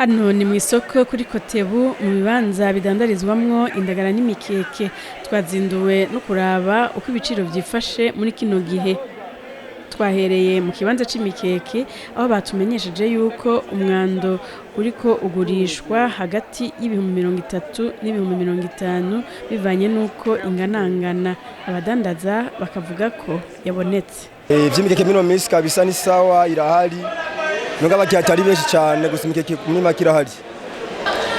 Hano ni mw'isoko kuri Kotebu mu bibanza bidandarizwamwo indagara n'imikeke. Twazinduwe no kuraba uko ibiciro vyifashe muri kino gihe. Twahereye mu kibanza c'imikeke aho batumenyesheje yuko umwando uriko ugurishwa hagati y'ibihumbi 30 n'ibihumbi 50 bivanye nuko inganangana. Abadandaza bakavuga ko yabonetse. Vy'imikeke mino misi kabisa ni sawa, irahari. Nunga bakiyatari benshi cyane gusa imikeke muri makirahari.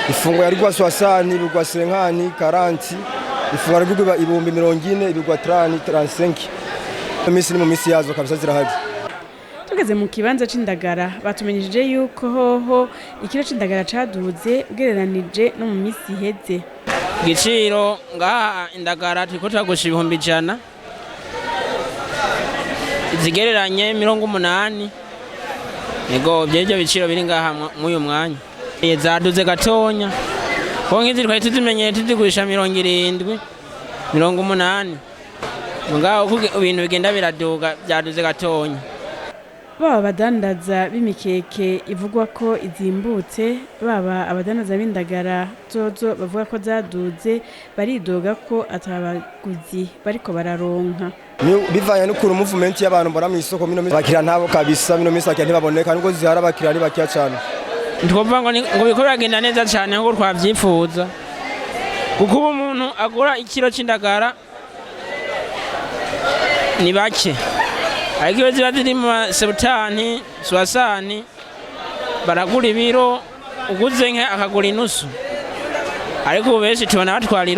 Ifungo yari gwa 60 ibigwa 50 40 ifungo yari gwa ibihumbi 40 ibigwa 30 35. Imisi ni mu misi yazo kabisa zirahari. Tugeze mu kibanza c'indagara batumenyesheje yuko hoho ikiro c'indagara caduze ugereranije no mu misi iheze. Igiciro ngaha indagara turiko turagusha ibihumbi 100 zigereranye 80. Ego byeje biciro biri ngaha muyu mwanya. Zaduze gatonya. Ko ngizi twari tuzimenye tuzigurisha 70 80. Ngaho kuge ibintu bigenda biraduga byaduze gatonya. Baba abadandaza b'imikeke ivugwa ko izimbutse, baba abadandaza b'indagara zozo bavuga ko zaduze, baridoga ko atabaguzi bariko bararonka. Bivanye n'ukuru movement y'abantu mbona mu isoko mino bakira ntabo kabisa mino misi bakira ntibaboneka nuko zihara bakira ari bakiya cyane. Ndikuvuga ngo bikora bagenda neza cyane ngo twavyifuza. Kuko umuntu agura ikiro c'indagara ni bake. Ariko ziba ziri mu 70 60 baragura ibiro uguze nke akagura inusu. Ariko benshi tubona batwara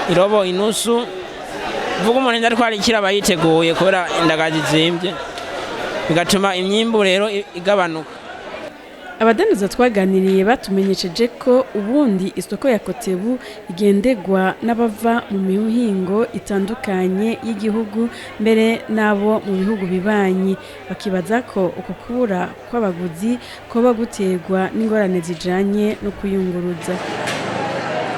irobo inusu. Vuga umuntu ndatwara ikira bayiteguye kubera indagara zizimbye bigatuma imyimbu rero igabanuka. Abadandaza twaganiriye batumenyesheje ko ubundi isoko ya Kotebu igendegwa n'abava mu mihingo itandukanye y'igihugu mbere nabo mu bihugu bibanyi, bakibaza ko uko kubura kw'abaguzi koba gutegwa n'ingorane zijanye no kuyunguruza.